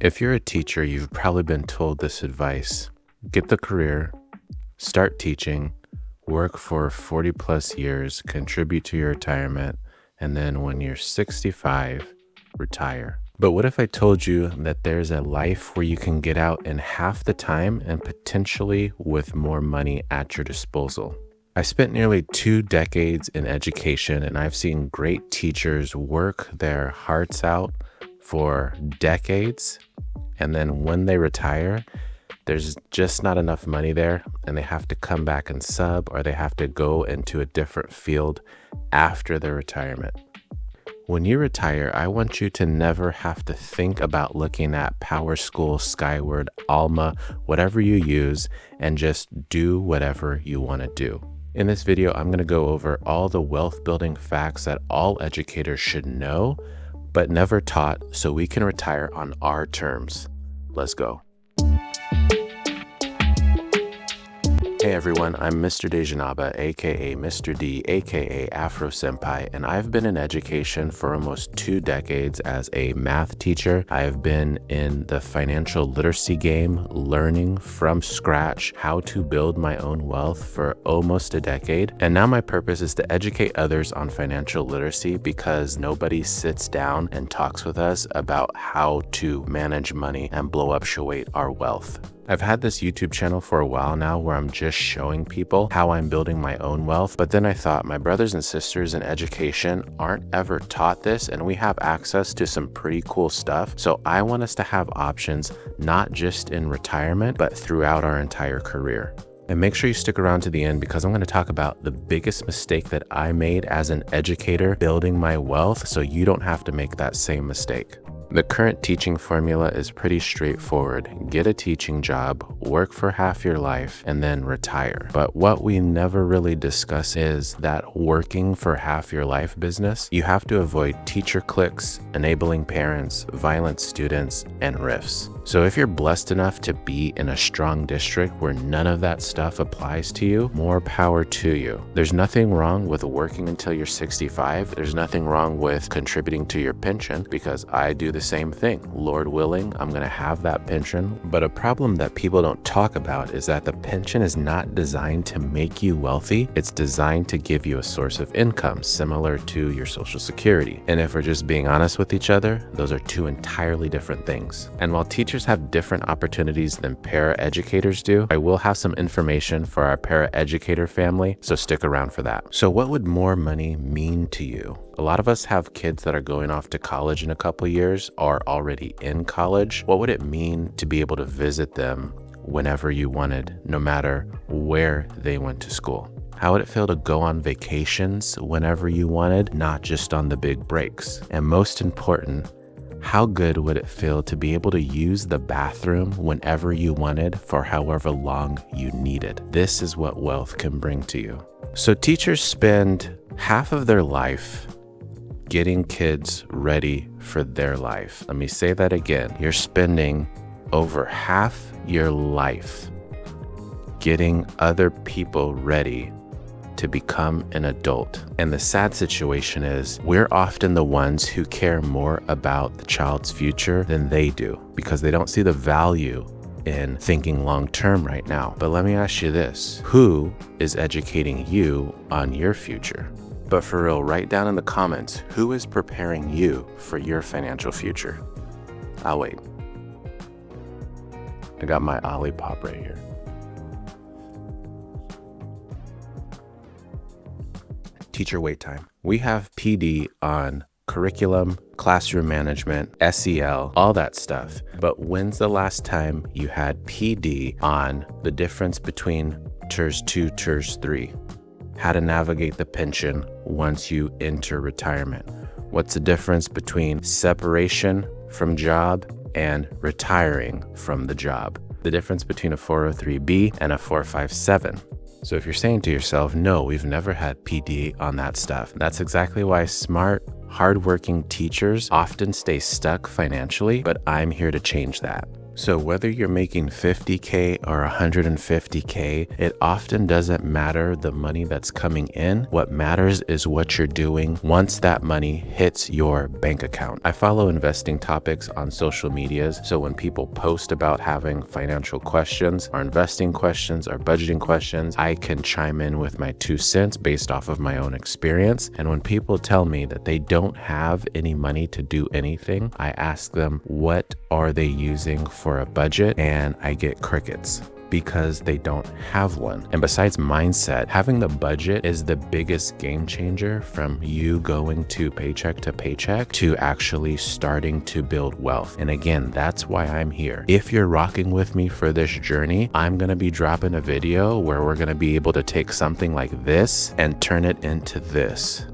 If you're a teacher, you've probably been told this advice. Get the career, start teaching, work for 40 plus years, contribute to your retirement, and then when you're 65, retire. But what if I told you that there's a life where you can get out in half the time and potentially with more money at your disposal? I spent nearly 2 decades in education, and I've seen great teachers work their hearts out for decades. And then when they retire, there's just not enough money there, and they have to come back and sub, or they have to go into a different field after their retirement. When you retire, I want you to never have to think about looking at Power School, Skyward, Alma, whatever you use, and just do whatever you want to do. In this video, I'm going to go over all the wealth building facts that all educators should know, but never taught, so we can retire on our terms. Let's go. Hey everyone, I'm Mr. Dejanaba, aka Mr. D, aka Afro Senpai, and I've been in education for almost 2 decades as a math teacher. I have been in the financial literacy game, learning from scratch how to build my own wealth for almost a decade. And now my purpose is to educate others on financial literacy because nobody sits down and talks with us about how to manage money and blow up our wealth. I've had this YouTube channel for a while now where I'm just showing people how I'm building my own wealth, but then I thought my brothers and sisters in education aren't ever taught this, and we have access to some pretty cool stuff. So I want us to have options, not just in retirement, but throughout our entire career. And make sure you stick around to the end because I'm going to talk about the biggest mistake that I made as an educator building my wealth so you don't have to make that same mistake. The current teaching formula is pretty straightforward. Get a teaching job, work for half your life, and then retire. But what we never really discuss is that working for half your life business, you have to avoid teacher cliques, enabling parents, violent students, and rifts. So if you're blessed enough to be in a strong district where none of that stuff applies to you, more power to you. There's nothing wrong with working until you're 65. There's nothing wrong with contributing to your pension because I do the same thing. Lord willing, I'm going to have that pension. But a problem that people don't talk about is that the pension is not designed to make you wealthy. It's designed to give you a source of income similar to your Social Security. And if we're just being honest with each other, those are 2 entirely different things. And while teachers have different opportunities than para-educators do, I will have some information for our para-educator family, so stick around for that. So what would more money mean to you? A lot of us have kids that are going off to college in a couple years or already in college. What would it mean to be able to visit them whenever you wanted, no matter where they went to school? How would it feel to go on vacations whenever you wanted, not just on the big breaks? And most important, how good would it feel to be able to use the bathroom whenever you wanted for however long you needed? This is what wealth can bring to you. So teachers spend half of their life getting kids ready for their life. Let me say that again. You're spending over half your life getting other people ready to become an adult. And the sad situation is we're often the ones who care more about the child's future than they do because they don't see the value in thinking long term right now. But let me ask you this, who is educating you on your future? But for real, write down in the comments, who is preparing you for your financial future? I'll wait. I got my Olipop right here. Teacher wait time. We have PD on curriculum, classroom management, SEL, all that stuff. But when's the last time you had PD on the difference between TERS 2, TERS 3? How to navigate the pension once you enter retirement? What's the difference between separation from job and retiring from the job? The difference between a 403B and a 457. So if you're saying to yourself, no, we've never had PD on that stuff, that's exactly why smart, hardworking teachers often stay stuck financially, but I'm here to change that. So whether you're making 50K or 150K, it often doesn't matter the money that's coming in. What matters is what you're doing once that money hits your bank account. I follow investing topics on social medias, so when people post about having financial questions or investing questions or budgeting questions, I can chime in with my 2 cents based off of my own experience. And when people tell me that they don't have any money to do anything, I ask them, what are they using for a budget? And I get crickets because they don't have one. And besides mindset, having the budget is the biggest game changer from you going to paycheck to actually starting to build wealth. And again, that's why I'm here. If you're rocking with me for this journey, I'm gonna be dropping a video where we're gonna be able to take something like this and turn it into this.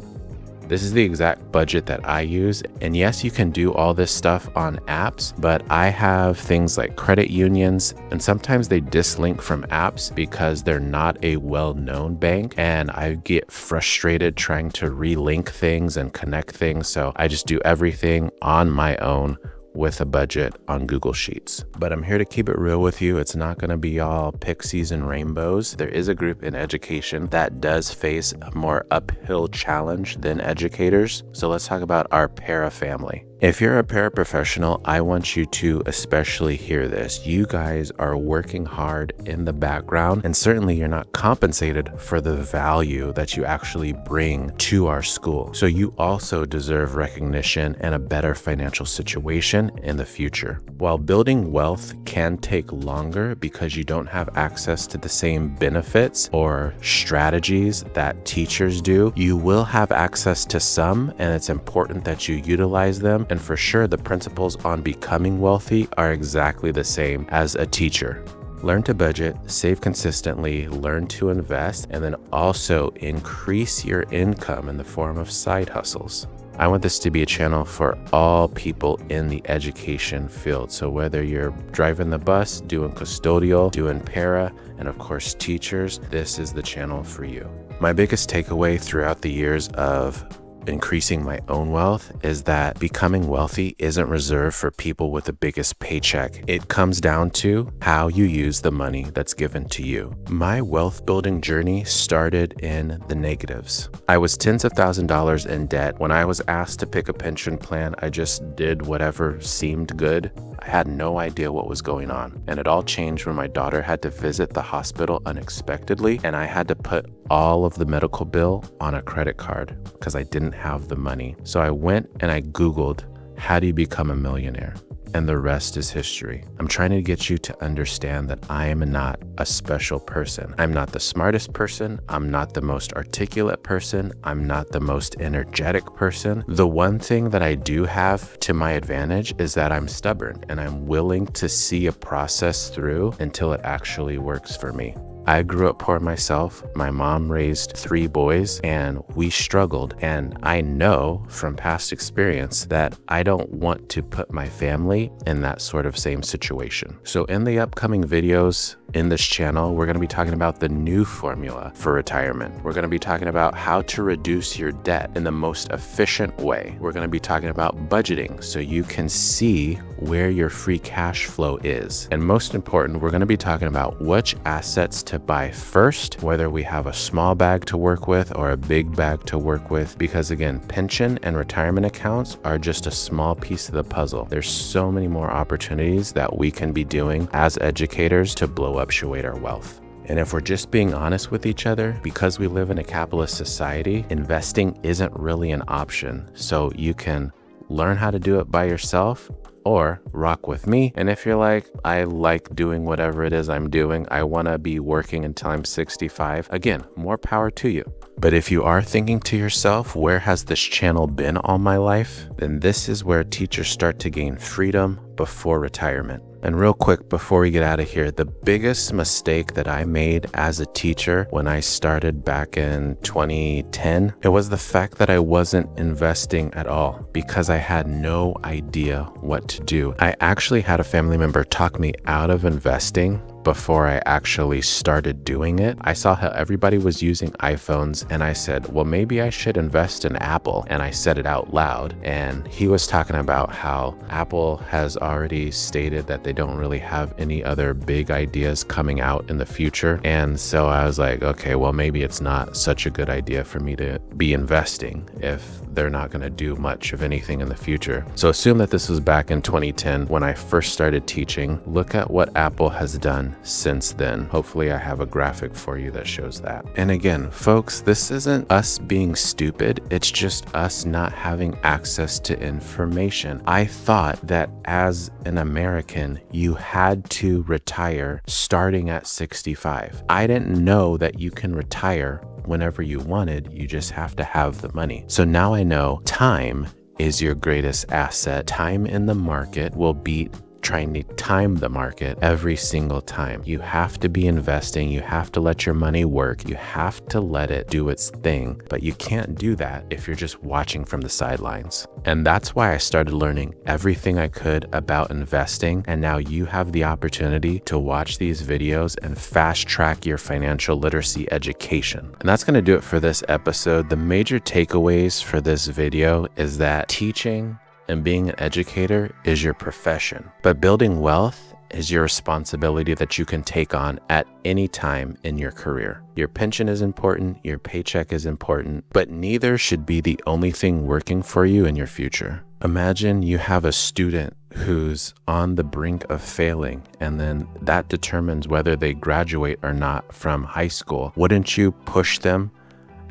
This is the exact budget that I use. And yes, you can do all this stuff on apps, but I have things like credit unions, and sometimes they dislink from apps because they're not a well-known bank. And I get frustrated trying to relink things and connect things. So I just do everything on my own with a budget on Google Sheets. But I'm here to keep it real with you. It's not going to be all pixies and rainbows. There is a group in education that does face a more uphill challenge than educators. So let's talk about our para family. If you're a paraprofessional, I want you to especially hear this. You guys are working hard in the background, and certainly you're not compensated for the value that you actually bring to our school. So you also deserve recognition and a better financial situation in the future. While building wealth can take longer because you don't have access to the same benefits or strategies that teachers do, you will have access to some, and it's important that you utilize them. And for sure, the principles on becoming wealthy are exactly the same as a teacher. Learn to budget, save consistently, learn to invest, and then also increase your income in the form of side hustles. I want this to be a channel for all people in the education field. So whether you're driving the bus, doing custodial, doing para, and of course teachers, this is the channel for you. My biggest takeaway throughout the years of increasing my own wealth is that becoming wealthy isn't reserved for people with the biggest paycheck. It comes down to how you use the money that's given to you. My wealth building journey started in the negatives. I was tens of thousands of dollars in debt. When I was asked to pick a pension plan, I just did whatever seemed good. I had no idea what was going on. And it all changed when my daughter had to visit the hospital unexpectedly, and I had to put all of the medical bill on a credit card because I didn't have the money. So I went and I Googled, how do you become a millionaire? And the rest is history. I'm trying to get you to understand that I am not a special person. I'm not the smartest person. I'm not the most articulate person. I'm not the most energetic person. The one thing that I do have to my advantage is that I'm stubborn and I'm willing to see a process through until it actually works for me. I grew up poor myself. My mom raised 3 boys and we struggled. And I know from past experience that I don't want to put my family in that sort of same situation. So in the upcoming videos in this channel, we're going to be talking about the new formula for retirement. We're going to be talking about how to reduce your debt in the most efficient way. We're going to be talking about budgeting so you can see where your free cash flow is. And most important, we're going to be talking about which assets to buy first, whether we have a small bag to work with or a big bag to work with, because again, pension and retirement accounts are just a small piece of the puzzle. There's so many more opportunities that we can be doing as educators to blow upshuate our wealth. And if we're just being honest with each other, because we live in a capitalist society, investing isn't really an option. So you can learn how to do it by yourself or rock with me. And if you're like, I like doing whatever it is I'm doing, I want to be working until I'm 65, again, more power to you. But if you are thinking to yourself, where has this channel been all my life? Then this is where teachers start to gain freedom before retirement. And real quick, before we get out of here, the biggest mistake that I made as a teacher when I started back in 2010, it was the fact that I wasn't investing at all because I had no idea what to do. I actually had a family member talk me out of investing before I actually started doing it. I saw how everybody was using iPhones and I said, well, maybe I should invest in Apple. And I said it out loud. And he was talking about how Apple has already stated that they don't really have any other big ideas coming out in the future. And so I was like, okay, well, maybe it's not such a good idea for me to be investing if they're not going to do much of anything in the future. So assume that this was back in 2010 when I first started teaching. Look at what Apple has done since then. Hopefully I have a graphic for you that shows that. And again, folks, this isn't us being stupid. It's just us not having access to information. I thought that as an American, you had to retire starting at 65. I didn't know that you can retire whenever you wanted. You just have to have the money. So now I know time is your greatest asset. Time in the market will beat trying to time the market every single time. You have to be investing. You have to let your money work. You have to let it do its thing. But you can't do that if you're just watching from the sidelines. And that's why I started learning everything I could about investing. And now you have the opportunity to watch these videos and fast track your financial literacy education. And that's going to do it for this episode. The major takeaways for this video is that teaching and being an educator is your profession, but building wealth is your responsibility that you can take on at any time in your career. Your pension is important, your paycheck is important, but neither should be the only thing working for you in your future. Imagine you have a student who's on the brink of failing, and then that determines whether they graduate or not from high school. Wouldn't you push them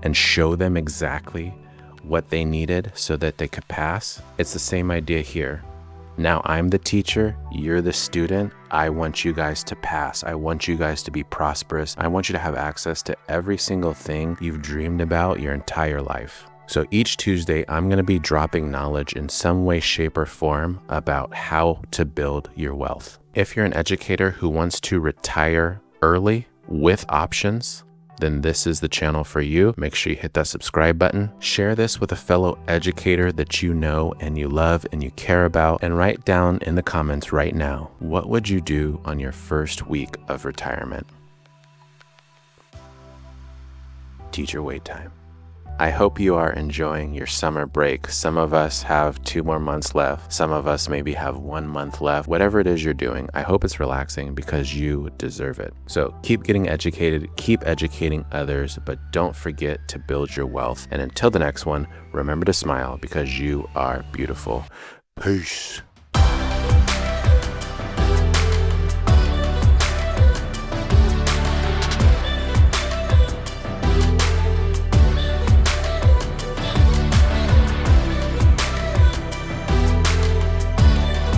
and show them exactly what they needed so that they could pass? It's the same idea here. Now I'm the teacher, you're the student. I want you guys to pass. I want you guys to be prosperous. I want you to have access to every single thing you've dreamed about your entire life. So each Tuesday, I'm going to be dropping knowledge in some way, shape, or form about how to build your wealth. If you're an educator who wants to retire early with options, then this is the channel for you. Make sure you hit that subscribe button. Share this with a fellow educator that you know and you love and you care about. And write down in the comments right now, what would you do on your first week of retirement? Teacher wait time. I hope you are enjoying your summer break. Some of us have 2 more months left. Some of us maybe have 1 month left. Whatever it is you're doing, I hope it's relaxing because you deserve it. So keep getting educated, keep educating others, but don't forget to build your wealth. And until the next one, remember to smile because you are beautiful. Peace.